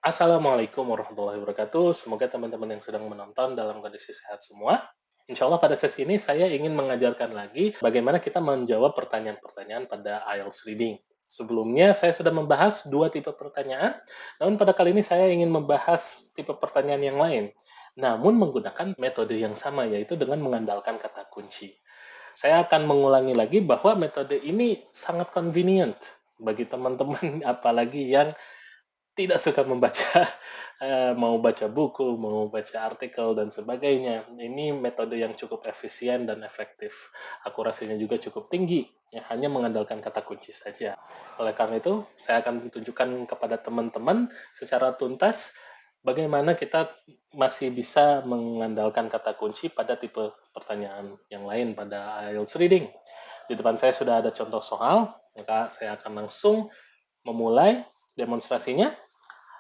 Assalamualaikum warahmatullahi wabarakatuh. Semoga teman-teman yang sedang menonton dalam kondisi sehat semua. Insya Allah pada sesi ini saya ingin mengajarkan lagi bagaimana kita menjawab pertanyaan-pertanyaan pada IELTS Reading. Sebelumnya saya sudah membahas dua tipe pertanyaan, namun pada kali ini saya ingin membahas tipe pertanyaan yang lain. Namun menggunakan metode yang sama, yaitu dengan mengandalkan kata kunci. Saya akan mengulangi lagi bahwa metode ini sangat convenient bagi teman-teman, apalagi yang tidak suka membaca, mau baca buku, mau baca artikel, dan sebagainya. Ini metode yang cukup efisien dan efektif. Akurasinya juga cukup tinggi, ya, hanya mengandalkan kata kunci saja. Oleh karena itu, saya akan tunjukkan kepada teman-teman secara tuntas bagaimana kita masih bisa mengandalkan kata kunci pada tipe pertanyaan yang lain pada IELTS Reading. Di depan saya sudah ada contoh soal, maka saya akan langsung memulai demonstrasinya.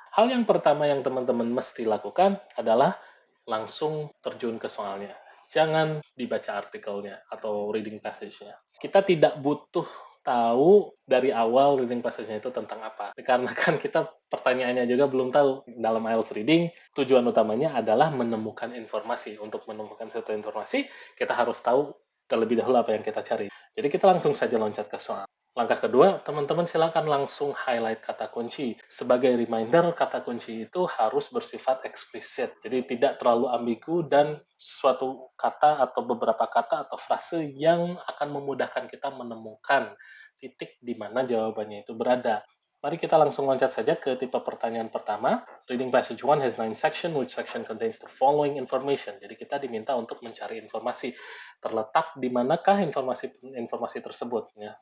Hal yang pertama yang teman-teman mesti lakukan adalah langsung terjun ke soalnya. Jangan dibaca artikelnya atau reading passage-nya. Kita tidak butuh tahu dari awal reading passage-nya itu tentang apa. Dikarenakan kita pertanyaannya juga belum tahu. Dalam IELTS Reading, tujuan utamanya adalah menemukan informasi. Untuk menemukan suatu informasi, kita harus tahu terlebih dahulu apa yang kita cari. Jadi kita langsung saja loncat ke soal. Langkah kedua, teman-teman silakan langsung highlight kata kunci. Sebagai reminder, kata kunci itu harus bersifat eksplisit. Jadi tidak terlalu ambigu dan suatu kata atau beberapa kata atau frase yang akan memudahkan kita menemukan titik di mana jawabannya itu berada. Mari kita langsung loncat saja ke tipe pertanyaan pertama. Reading passage 1 has 9 section, which section contains the following information. Jadi kita diminta untuk mencari informasi. Terletak di manakah informasi tersebut, ya,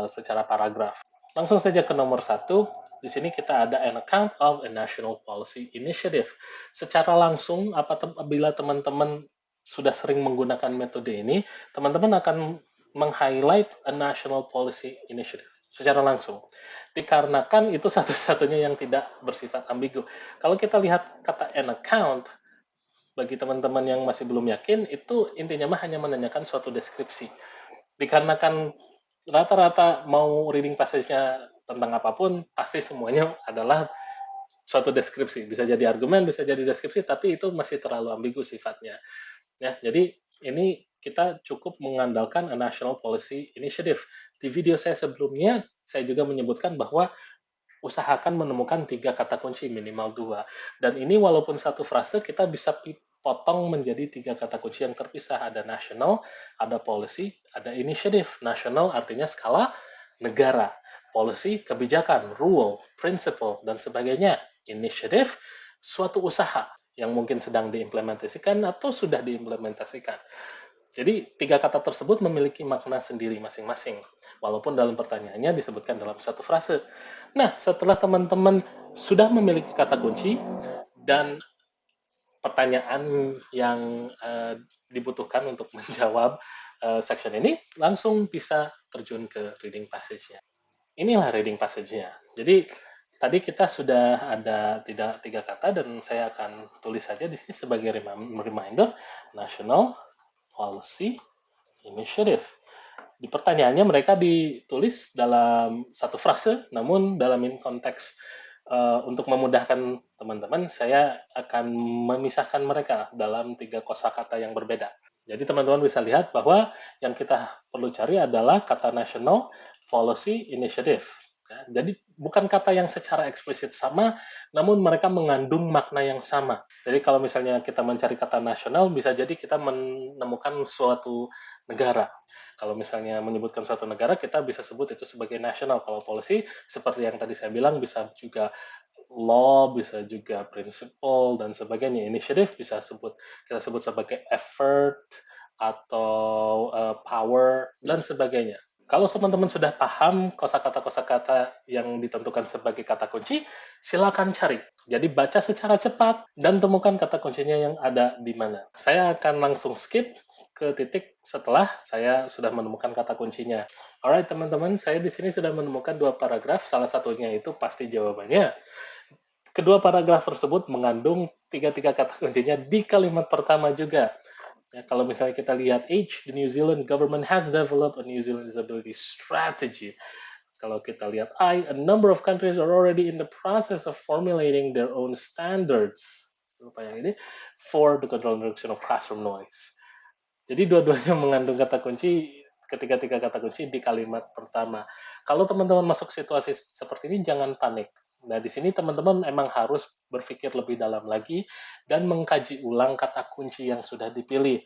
secara paragraf. Langsung saja ke nomor 1. Di sini kita ada an account of a national policy initiative. Secara langsung, apabila teman-teman sudah sering menggunakan metode ini, teman-teman akan meng-highlight a national policy initiative secara langsung. Dikarenakan itu satu-satunya yang tidak bersifat ambigu. Kalau kita lihat kata an account, bagi teman-teman yang masih belum yakin, itu intinya mah hanya menanyakan suatu deskripsi. Dikarenakan rata-rata mau reading passage-nya tentang apapun, pasti semuanya adalah suatu deskripsi. Bisa jadi argumen, bisa jadi deskripsi, tapi itu masih terlalu ambigu sifatnya. Ya, jadi ini kita cukup mengandalkan a national policy initiative. Di video saya sebelumnya, saya juga menyebutkan bahwa usahakan menemukan 3 kata kunci, minimal 2. Dan ini walaupun satu frase, kita bisa potong menjadi 3 kata kunci yang terpisah. Ada national, ada policy, ada initiative. National artinya skala negara. Policy, kebijakan, rule, principle, dan sebagainya. Initiative, suatu usaha yang mungkin sedang diimplementasikan atau sudah diimplementasikan. Jadi, 3 kata tersebut memiliki makna sendiri masing-masing, walaupun dalam pertanyaannya disebutkan dalam satu frase. Nah, setelah teman-teman sudah memiliki kata kunci dan pertanyaan yang dibutuhkan untuk menjawab section ini, langsung bisa terjun ke reading passage-nya. Inilah reading passage-nya. Jadi, tadi kita sudah ada tidak 3 kata dan saya akan tulis saja di sini sebagai reminder, National Policy Initiative. Di pertanyaannya mereka ditulis dalam satu frase, namun dalam konteks untuk memudahkan teman-teman, saya akan memisahkan mereka dalam 3 kosakata yang berbeda. Jadi teman-teman bisa lihat bahwa yang kita perlu cari adalah kata National Policy Initiative. Ya, jadi bukan kata yang secara eksplisit sama, namun mereka mengandung makna yang sama. Jadi kalau misalnya kita mencari kata nasional, bisa jadi kita menemukan suatu negara. Kalau misalnya menyebutkan suatu negara, kita bisa sebut itu sebagai national. Kalau policy, seperti yang tadi saya bilang, bisa juga law, bisa juga principle, dan sebagainya. Initiative bisa kita sebut sebagai effort, atau power, dan sebagainya. Kalau teman-teman sudah paham kosakata-kosakata yang ditentukan sebagai kata kunci, silakan cari. Jadi baca secara cepat dan temukan kata kuncinya yang ada di mana. Saya akan langsung skip ke titik setelah saya sudah menemukan kata kuncinya. Alright teman-teman, saya di sini sudah menemukan 2 paragraf, salah satunya itu pasti jawabannya. Kedua paragraf tersebut mengandung 3 kata kuncinya di kalimat pertama juga. Ya, kalau misalnya kita lihat H, the New Zealand government has developed a New Zealand disability strategy. Kalau kita lihat I, a number of countries are already in the process of formulating their own standards. Lupa yang ini, for the control and reduction of classroom noise. Jadi dua-duanya mengandung kata kunci, ketiga-tiga kata kunci di kalimat pertama. Kalau teman-teman masuk situasi seperti ini, jangan panik. Nah, di sini teman-teman emang harus berpikir lebih dalam lagi dan mengkaji ulang kata kunci yang sudah dipilih.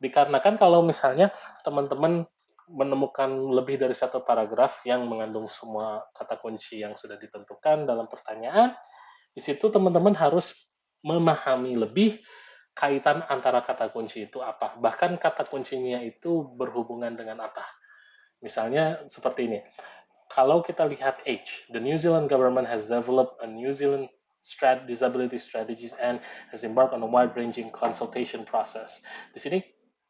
Dikarenakan kalau misalnya teman-teman menemukan lebih dari satu paragraf yang mengandung semua kata kunci yang sudah ditentukan dalam pertanyaan, di situ teman-teman harus memahami lebih kaitan antara kata kunci itu apa. Bahkan kata kuncinya itu berhubungan dengan apa. Misalnya seperti ini. Kalau kita lihat age, the New Zealand government has developed a New Zealand disability strategies and has embarked on a wide-ranging consultation process. Di sini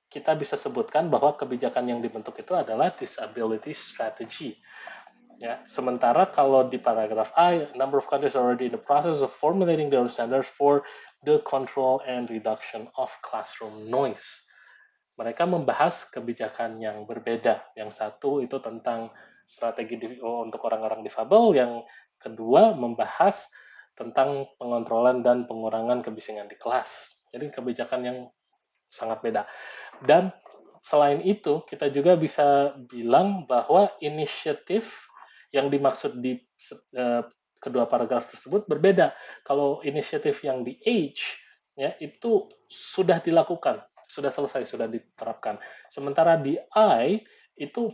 kita bisa sebutkan bahwa kebijakan yang dibentuk itu adalah disability strategy. Ya, sementara kalau di paragraf A, a number of countries are already in the process of formulating their standards for the control and reduction of classroom noise. Mereka membahas kebijakan yang berbeda. Yang satu itu tentang strategi untuk orang-orang difabel, yang kedua membahas tentang pengontrolan dan pengurangan kebisingan di kelas. Jadi kebijakan yang sangat beda. Dan selain itu, kita juga bisa bilang bahwa inisiatif yang dimaksud di kedua paragraf tersebut berbeda. Kalau inisiatif yang di age, ya, itu sudah dilakukan, sudah selesai, sudah diterapkan. Sementara di I, itu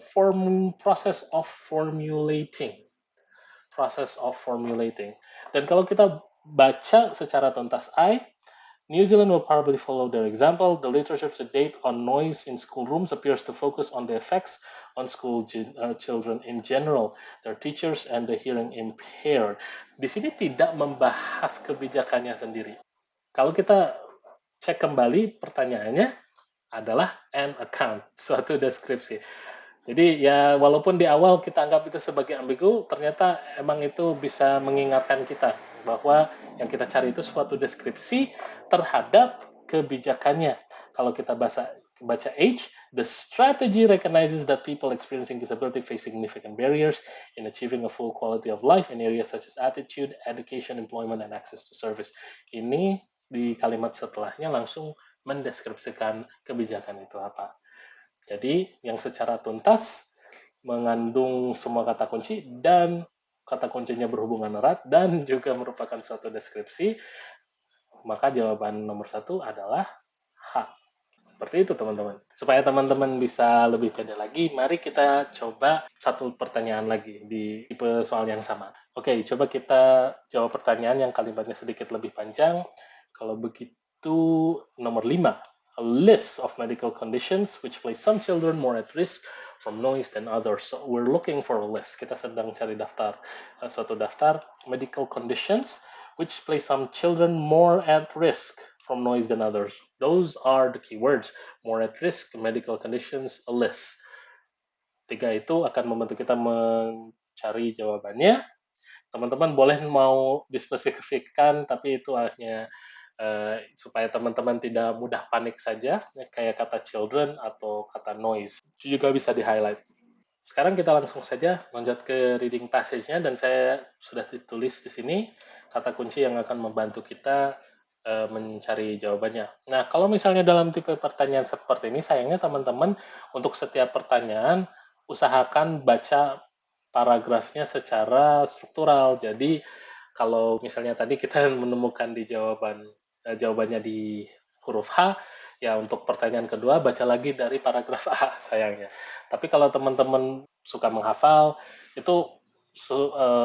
process of formulating. Process of formulating. Dan kalau kita baca secara tuntas I, New Zealand will probably follow their example. The literature to date on noise in schoolrooms appears to focus on the effects on school children in general, their teachers, and the hearing impaired. Di sini tidak membahas kebijakannya sendiri. Kalau kita cek kembali, pertanyaannya adalah an account, suatu deskripsi. Jadi ya walaupun di awal kita anggap itu sebagai ambigu, ternyata emang itu bisa mengingatkan kita bahwa yang kita cari itu suatu deskripsi terhadap kebijakannya. Kalau kita baca age, the strategy recognizes that people experiencing disability face significant barriers in achieving a full quality of life in areas such as attitude, education, employment, and access to service. Ini di kalimat setelahnya langsung mendeskripsikan kebijakan itu apa. Jadi yang secara tuntas mengandung semua kata kunci dan kata kuncinya berhubungan erat dan juga merupakan suatu deskripsi, maka jawaban nomor 1 adalah H. Seperti itu teman-teman. Supaya teman-teman bisa lebih pede lagi, mari kita coba satu pertanyaan lagi di tipe soal yang sama. Oke, coba kita jawab pertanyaan yang kalimatnya sedikit lebih panjang. Kalau begitu, nomor 5. A list of medical conditions which place some children more at risk from noise than others. So we're looking for a list. Kita sedang cari daftar, suatu daftar medical conditions which place some children more at risk from noise than others. Those are the keywords. More at risk, medical conditions, a list. 3 itu akan membantu kita mencari jawabannya. Teman-teman boleh mau dispesifikkan, tapi itu hanya supaya teman-teman tidak mudah panik saja, kayak kata children atau kata noise. Itu juga bisa di-highlight. Sekarang kita langsung saja loncat ke reading passage-nya, dan saya sudah ditulis di sini kata kunci yang akan membantu kita mencari jawabannya. Nah, kalau misalnya dalam tipe pertanyaan seperti ini, sayangnya teman-teman untuk setiap pertanyaan usahakan baca paragrafnya secara struktural. Jadi, kalau misalnya tadi kita menemukan di jawabannya di huruf H, ya untuk pertanyaan kedua baca lagi dari paragraf A sayangnya. Tapi kalau teman-teman suka menghafal, itu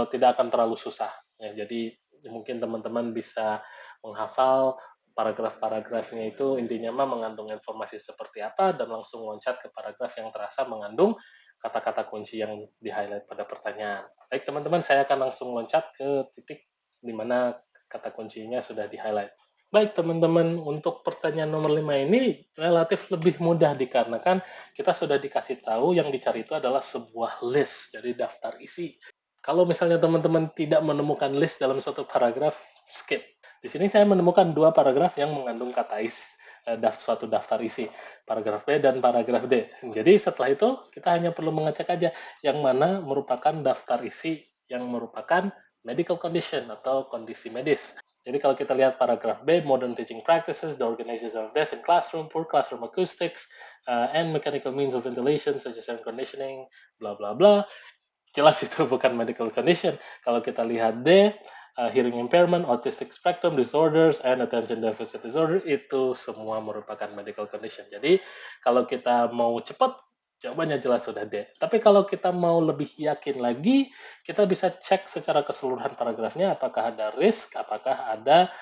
tidak akan terlalu susah. Ya, jadi mungkin teman-teman bisa menghafal paragraf-paragrafnya itu intinya mah mengandung informasi seperti apa dan langsung loncat ke paragraf yang terasa mengandung kata-kata kunci yang di-highlight pada pertanyaan. Baik teman-teman, saya akan langsung loncat ke titik di mana kata kuncinya sudah di-highlight. Baik teman-teman, untuk pertanyaan nomor 5 ini relatif lebih mudah dikarenakan kita sudah dikasih tahu yang dicari itu adalah sebuah list, jadi daftar isi. Kalau misalnya teman-teman tidak menemukan list dalam suatu paragraf, skip. Di sini saya menemukan 2 paragraf yang mengandung kata suatu daftar isi, paragraf B dan paragraf D. Jadi setelah itu kita hanya perlu mengecek aja yang mana merupakan daftar isi yang merupakan medical condition atau kondisi medis. Jadi kalau kita lihat paragraf B, modern teaching practices, the organization of desk in classroom, poor classroom acoustics, and mechanical means of ventilation such as air conditioning, bla bla bla. Jelas itu bukan medical condition. Kalau kita lihat D, hearing impairment, autistic spectrum disorders, and attention deficit disorder, itu semua merupakan medical condition. Jadi kalau kita mau cepat, jawabannya jelas sudah D. Tapi kalau kita mau lebih yakin lagi, kita bisa cek secara keseluruhan paragrafnya apakah ada risk, apakah ada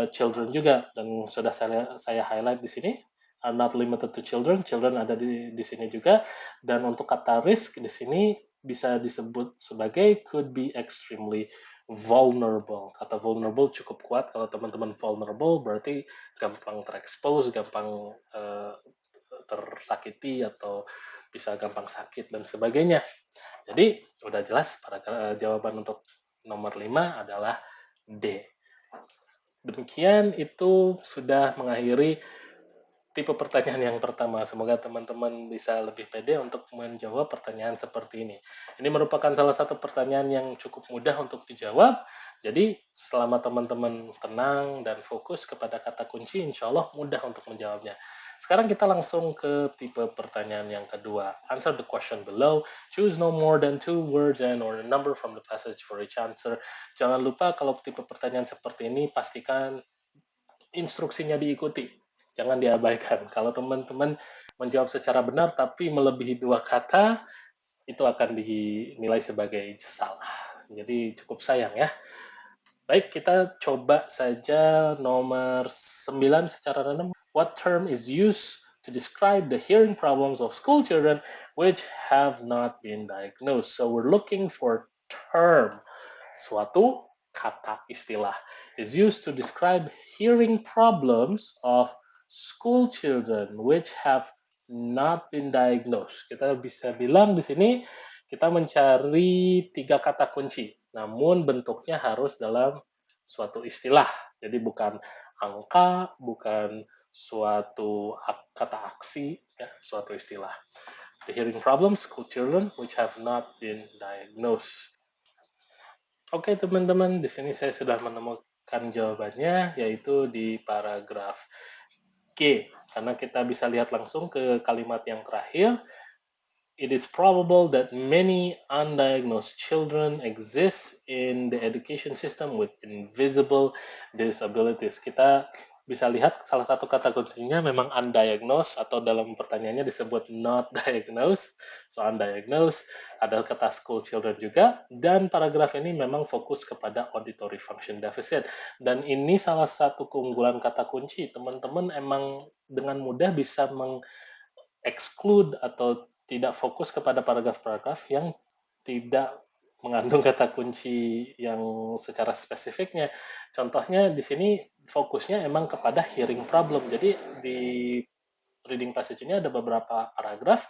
children juga. Dan sudah saya highlight di sini, are not limited to children. Children ada di sini juga. Dan untuk kata risk di sini bisa disebut sebagai could be extremely vulnerable. Kata vulnerable cukup kuat. Kalau teman-teman vulnerable berarti gampang terekspos, gampang tersakiti atau bisa gampang sakit dan sebagainya. Jadi udah jelas jawaban untuk nomor 5 adalah D. Demikian itu sudah mengakhiri tipe pertanyaan yang pertama. Semoga teman-teman bisa lebih pede untuk menjawab pertanyaan seperti ini. Ini merupakan salah satu pertanyaan yang cukup mudah untuk dijawab. Jadi, selama teman-teman tenang dan fokus kepada kata kunci, insya Allah mudah untuk menjawabnya. Sekarang kita langsung ke tipe pertanyaan yang kedua. Answer the question below. Choose no more than 2 words and or a number from the passage for each answer. Jangan lupa kalau tipe pertanyaan seperti ini, pastikan instruksinya diikuti. Jangan diabaikan. Kalau teman-teman menjawab secara benar tapi melebihi 2 kata, itu akan dinilai sebagai salah. Jadi cukup sayang ya. Baik, kita coba saja nomor 9 secara random. What term is used to describe the hearing problems of school children which have not been diagnosed? So we're looking for term. Suatu kata istilah is used to describe hearing problems of school children which have not been diagnosed. Kita bisa bilang di sini kita mencari 3 kata kunci, namun bentuknya harus dalam suatu istilah. Jadi bukan angka, bukan suatu kata aksi, ya, suatu istilah. The hearing problems school children which have not been diagnosed. Oke, teman-teman, di sini saya sudah menemukan jawabannya, yaitu di paragraf G. Karena kita bisa lihat langsung ke kalimat yang terakhir, it is probable that many undiagnosed children exist in the education system with invisible disabilities. Kita bisa lihat salah satu kata kuncinya memang undiagnosed atau dalam pertanyaannya disebut not diagnosed. So undiagnosed, ada kata school children juga, dan paragraf ini memang fokus kepada auditory function deficit. Dan ini salah satu keunggulan kata kunci. Teman-teman emang dengan mudah bisa exclude atau tidak fokus kepada paragraf-paragraf yang tidak mengandung kata kunci yang secara spesifiknya. Contohnya di sini fokusnya emang kepada hearing problem. Jadi di reading passage ini ada beberapa paragraf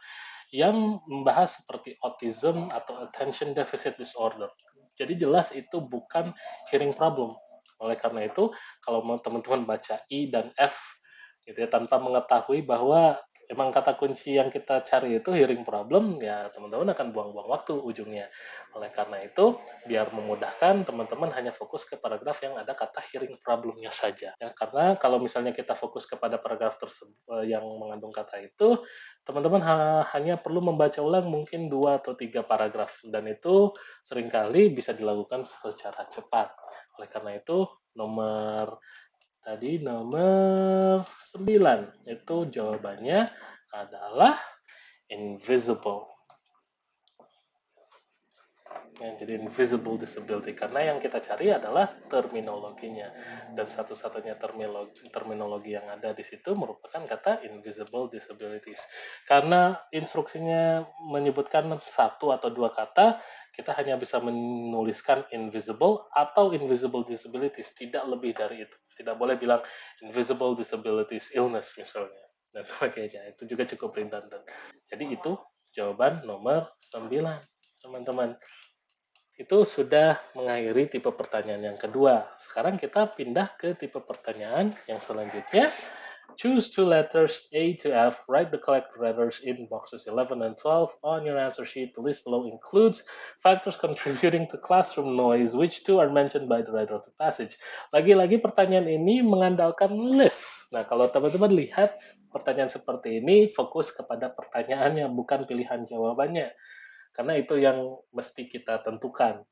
yang membahas seperti autism atau attention deficit disorder. Jadi jelas itu bukan hearing problem. Oleh karena itu, kalau teman-teman baca I dan F gitu ya, tanpa mengetahui bahwa emang kata kunci yang kita cari itu hearing problem, ya teman-teman akan buang-buang waktu ujungnya. Oleh karena itu, biar memudahkan, teman-teman hanya fokus ke paragraf yang ada kata hearing problemnya saja. Ya, karena kalau misalnya kita fokus kepada paragraf tersebut yang mengandung kata itu, teman-teman hanya perlu membaca ulang mungkin 2 atau 3 paragraf, dan itu seringkali bisa dilakukan secara cepat. Oleh karena itu, nomor 9 itu jawabannya adalah invisible. Ya, jadi invisible disability, karena yang kita cari adalah terminologinya, dan satu-satunya terminologi yang ada di situ merupakan kata invisible disabilities. Karena instruksinya menyebutkan 1 atau 2 kata, kita hanya bisa menuliskan invisible atau invisible disabilities, tidak lebih dari itu. Tidak boleh bilang invisible disabilities illness misalnya, dan sebagainya. Itu juga cukup redundant. Jadi itu jawaban nomor 9, teman-teman. Itu sudah mengakhiri tipe pertanyaan yang kedua. Sekarang kita pindah ke tipe pertanyaan yang selanjutnya, choose two letters A to F. Write the correct letters in boxes 11 and 12 on your answer sheet. The list below includes factors contributing to classroom noise. Which two are mentioned by the writer of the passage? Lagi-lagi pertanyaan ini mengandalkan list. Nah, kalau teman-teman lihat pertanyaan seperti ini, fokus kepada pertanyaannya, bukan pilihan jawabannya. Karena itu yang mesti kita tentukan.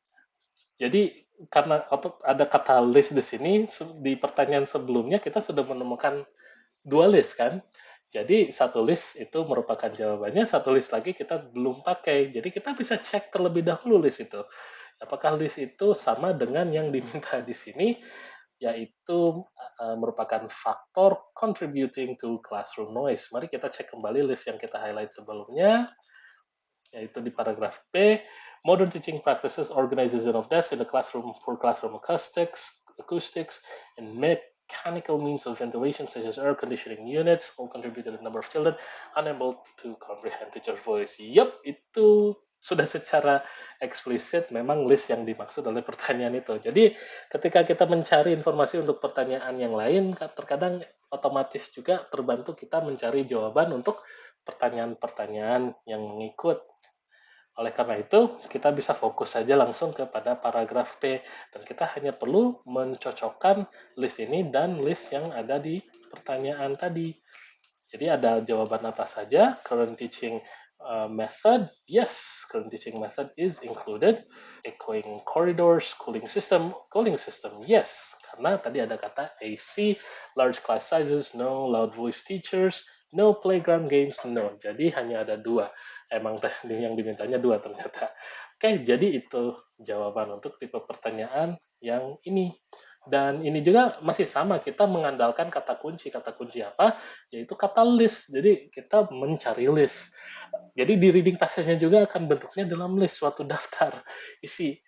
Jadi karena ada kata list di sini, di pertanyaan sebelumnya kita sudah menemukan dua list kan. Jadi satu list itu merupakan jawabannya, satu list lagi kita belum pakai. Jadi kita bisa cek terlebih dahulu list itu. Apakah list itu sama dengan yang diminta di sini, yaitu merupakan faktor contributing to classroom noise. Mari kita cek kembali list yang kita highlight sebelumnya, yaitu di paragraf B, modern teaching practices, organization of desks in the classroom for classroom acoustics, and mechanical means of ventilation such as air conditioning units all contribute to the number of children unable to comprehend teacher's voice. Yup, itu sudah secara eksplisit memang list yang dimaksud oleh pertanyaan itu. Jadi ketika kita mencari informasi untuk pertanyaan yang lain, terkadang otomatis juga terbantu kita mencari jawaban untuk pertanyaan-pertanyaan yang mengikut. Oleh karena itu, kita bisa fokus saja langsung kepada paragraf P, dan kita hanya perlu mencocokkan list ini dan list yang ada di pertanyaan tadi. Jadi ada jawaban apa saja? Current teaching method, yes, current teaching method is included. Echoing corridors, cooling system, yes, karena tadi ada kata AC, large class sizes, no, loud voice teachers, no, playground games, no. Jadi hanya ada dua. Emang yang dimintanya dua ternyata. Oke, jadi itu jawaban untuk tipe pertanyaan yang ini. Dan ini juga masih sama, kita mengandalkan kata kunci. Kata kunci apa? Yaitu kata list. Jadi kita mencari list. Jadi di reading passage-nya juga akan bentuknya dalam list, suatu daftar isi.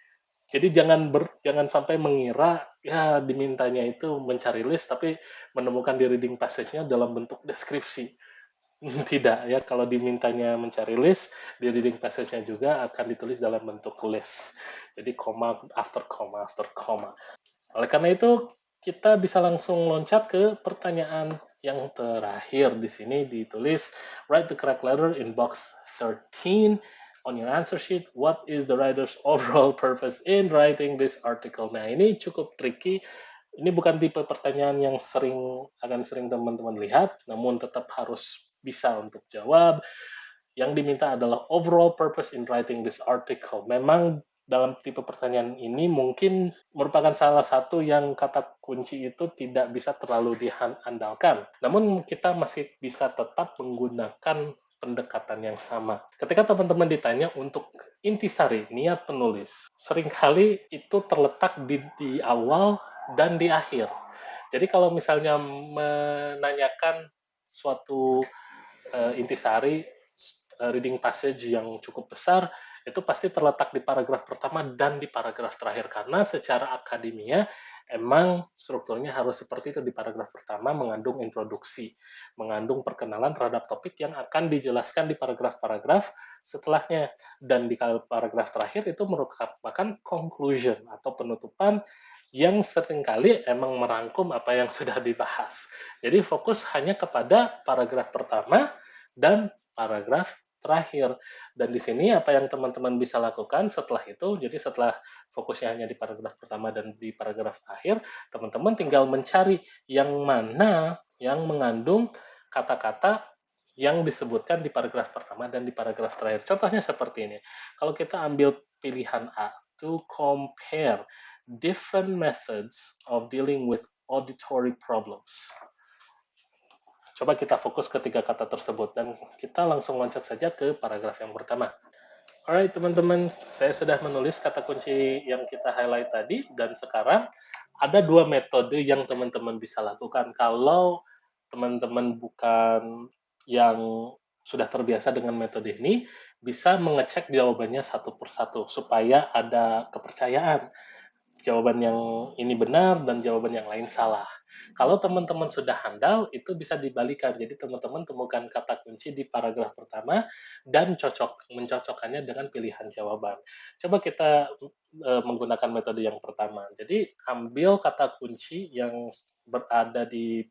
Jadi jangan sampai mengira ya dimintanya itu mencari list, tapi menemukan di reading passage-nya dalam bentuk deskripsi. Tidak ya, kalau dimintanya mencari list, di reading passage-nya juga akan ditulis dalam bentuk list. Jadi koma after koma after koma. Oleh karena itu, kita bisa langsung loncat ke pertanyaan yang terakhir. Di sini ditulis, write the correct letter in box 13 on your answer sheet. What is the writer's overall purpose in writing this article? Nah, ini cukup tricky. Ini bukan tipe pertanyaan yang akan sering teman-teman lihat, namun tetap harus bisa untuk jawab. Yang diminta adalah overall purpose in writing this article. Memang dalam tipe pertanyaan ini mungkin merupakan salah satu yang kata kunci itu tidak bisa terlalu diandalkan. Namun kita masih bisa tetap menggunakan pendekatan yang sama. Ketika teman-teman ditanya untuk intisari, niat penulis, seringkali itu terletak di awal dan di akhir. Jadi kalau misalnya menanyakan suatu intisari reading passage yang cukup besar, itu pasti terletak di paragraf pertama dan di paragraf terakhir, karena secara akademia emang strukturnya harus seperti itu. Di paragraf pertama mengandung introduksi, mengandung perkenalan terhadap topik yang akan dijelaskan di paragraf-paragraf setelahnya, dan di paragraf terakhir itu merupakan conclusion atau penutupan yang seringkali emang merangkum apa yang sudah dibahas. Jadi fokus hanya kepada paragraf pertama dan paragraf terakhir. Dan di sini apa yang teman-teman bisa lakukan setelah itu, jadi setelah fokusnya hanya di paragraf pertama dan di paragraf akhir, teman-teman tinggal mencari yang mana yang mengandung kata-kata yang disebutkan di paragraf pertama dan di paragraf terakhir. Contohnya seperti ini. Kalau kita ambil pilihan A, to compare different methods of dealing with auditory problems. Coba kita fokus ke tiga kata tersebut, dan kita langsung loncat saja ke paragraf yang pertama. Alright teman-teman, saya sudah menulis kata kunci yang kita highlight tadi, dan sekarang ada dua metode yang teman-teman bisa lakukan. Kalau teman-teman bukan yang sudah terbiasa dengan metode ini, bisa mengecek jawabannya satu persatu, supaya ada kepercayaan. Jawaban yang ini benar dan jawaban yang lain salah. Kalau teman-teman sudah handal, itu bisa dibalikan. Jadi teman-teman temukan kata kunci di paragraf pertama dan mencocokkannya dengan pilihan jawaban. Coba kita menggunakan metode yang pertama. Jadi ambil kata kunci yang berada di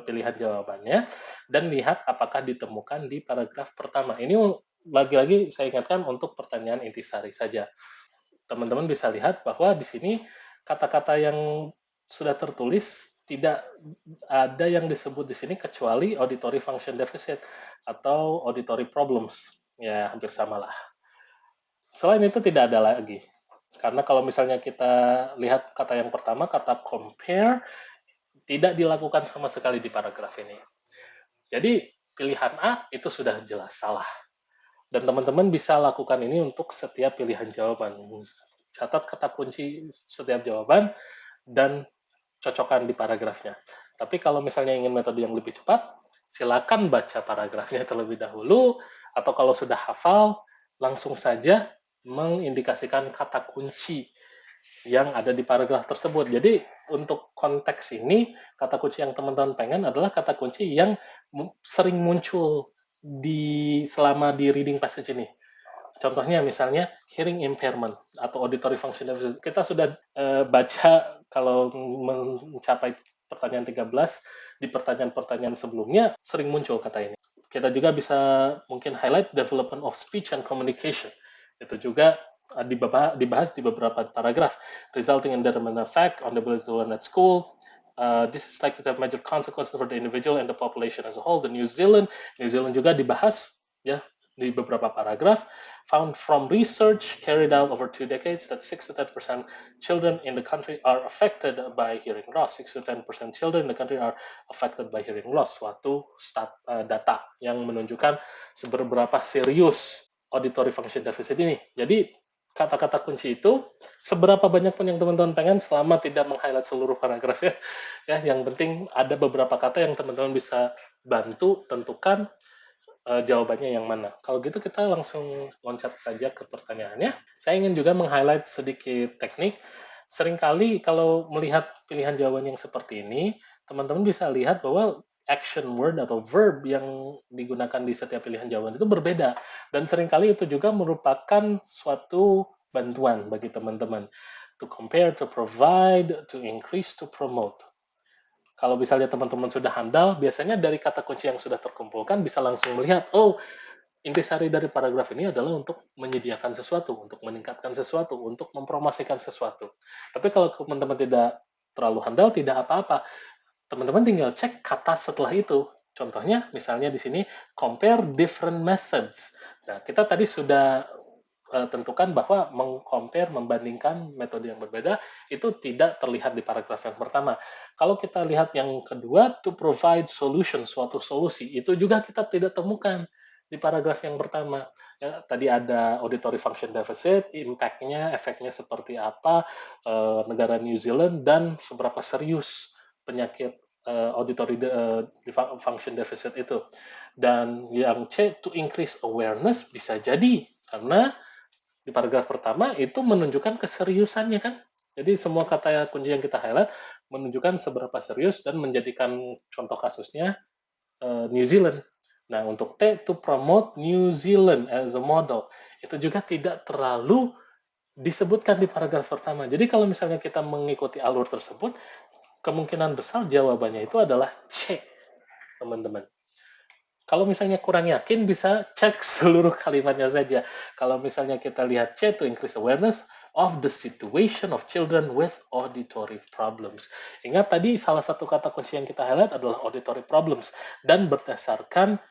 pilihan jawabannya dan lihat apakah ditemukan di paragraf pertama. Ini lagi-lagi saya ingatkan untuk pertanyaan intisari saja. Teman-teman bisa lihat bahwa di sini kata-kata yang sudah tertulis tidak ada yang disebut di sini kecuali auditory function deficit atau auditory problems. Ya, hampir sama lah. Selain itu tidak ada lagi. Karena kalau misalnya kita lihat kata yang pertama, kata compare, tidak dilakukan sama sekali di paragraf ini. Jadi pilihan A itu sudah jelas salah. Dan teman-teman bisa lakukan ini untuk setiap pilihan jawaban. Catat kata kunci setiap jawaban dan cocokkan di paragrafnya. Tapi kalau misalnya ingin metode yang lebih cepat, silakan baca paragrafnya terlebih dahulu, atau kalau sudah hafal, langsung saja mengindikasikan kata kunci yang ada di paragraf tersebut. Jadi untuk konteks ini, kata kunci yang teman-teman pengen adalah kata kunci yang sering muncul selama di reading passage ini. Contohnya misalnya hearing impairment atau auditory function deficit. Kita sudah baca kalau mencapai pertanyaan 13 di pertanyaan-pertanyaan sebelumnya sering muncul kata ini. Kita juga bisa mungkin highlight development of speech and communication. Itu juga dibahas di beberapa paragraf, resulting in detrimental effect on the ability to learn at school. This is likely to have major consequences for the individual and the population as a whole. New Zealand juga dibahas ya di beberapa paragraf. Found from research carried out over 2 decades that 6 to 10% children in the country are affected by hearing loss. 6 to 10% children in the country are affected by hearing loss. Suatu data yang menunjukkan seberapa serius auditory function deficit ini. Jadi kata-kata kunci itu seberapa banyak pun yang teman-teman pengen selama tidak meng-highlight seluruh paragraf ya. Ya, yang penting ada beberapa kata yang teman-teman bisa bantu tentukan jawabannya yang mana. Kalau gitu kita langsung loncat saja ke pertanyaannya. Saya ingin juga meng-highlight sedikit teknik. Seringkali kalau melihat pilihan jawaban yang seperti ini, teman-teman bisa lihat bahwa action word atau verb yang digunakan di setiap pilihan jawaban itu berbeda. Dan seringkali itu juga merupakan suatu bantuan bagi teman-teman. To compare, to provide, to increase, to promote. Kalau misalnya teman-teman sudah handal, biasanya dari kata kunci yang sudah terkumpulkan bisa langsung melihat, oh, intisari dari paragraf ini adalah untuk menyediakan sesuatu, untuk meningkatkan sesuatu, untuk mempromosikan sesuatu. Tapi kalau teman-teman tidak terlalu handal, tidak apa-apa. Teman-teman tinggal cek kata setelah itu. Contohnya, misalnya di sini, compare different methods. Nah, kita tadi sudah tentukan bahwa membandingkan metode yang berbeda, itu tidak terlihat di paragraf yang pertama. Kalau kita lihat yang kedua, to provide solution, suatu solusi, itu juga kita tidak temukan di paragraf yang pertama. Ya, tadi ada auditory function deficit, impact-nya, efeknya seperti apa, negara New Zealand, dan seberapa serius penyakit auditory function deficit itu. Dan yang C, to increase awareness, bisa jadi, karena di paragraf pertama itu menunjukkan keseriusannya kan. Jadi semua kata kunci yang kita highlight menunjukkan seberapa serius dan menjadikan contoh kasusnya New Zealand. Nah, untuk T, to promote New Zealand as a model, itu juga tidak terlalu disebutkan di paragraf pertama. Jadi kalau misalnya kita mengikuti alur tersebut, kemungkinan besar jawabannya itu adalah C, teman-teman. Kalau misalnya kurang yakin, bisa cek seluruh kalimatnya saja. Kalau misalnya kita lihat C, to increase awareness of the situation of children with auditory problems. Ingat tadi salah satu kata kunci yang kita highlight adalah auditory problems. Dan berdasarkan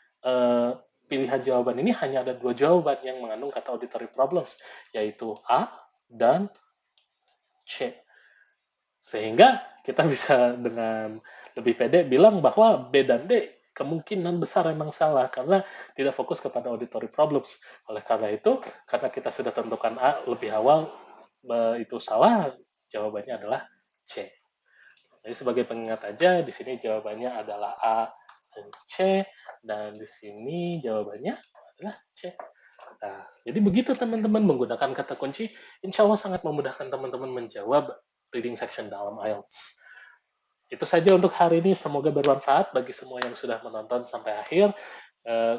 pilihan jawaban ini hanya ada 2 jawaban yang mengandung kata auditory problems, yaitu A dan C. Sehingga kita bisa dengan lebih pede bilang bahwa B dan D kemungkinan besar memang salah karena tidak fokus kepada auditory problems. Oleh karena itu, karena kita sudah tentukan A lebih awal itu salah, jawabannya adalah C. Jadi sebagai pengingat aja, di sini jawabannya adalah A dan C, dan di sini jawabannya adalah C. Nah, jadi begitu teman-teman menggunakan kata kunci, insya Allah sangat memudahkan teman-teman menjawab reading section dalam IELTS. Itu saja untuk hari ini, semoga bermanfaat bagi semua yang sudah menonton sampai akhir.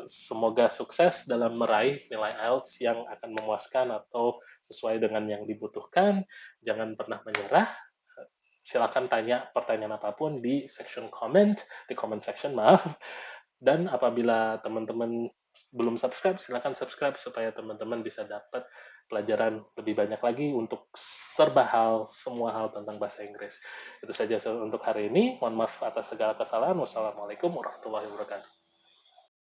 Semoga sukses dalam meraih nilai IELTS yang akan memuaskan atau sesuai dengan yang dibutuhkan. Jangan pernah menyerah. silakan tanya pertanyaan apapun di section comment, di comment section, maaf. Dan apabila teman-teman belum subscribe, silakan subscribe supaya teman-teman bisa dapat pelajaran lebih banyak lagi untuk serba hal, semua hal tentang bahasa Inggris. Itu saja untuk hari ini. Mohon maaf atas segala kesalahan. Wassalamualaikum warahmatullahi wabarakatuh.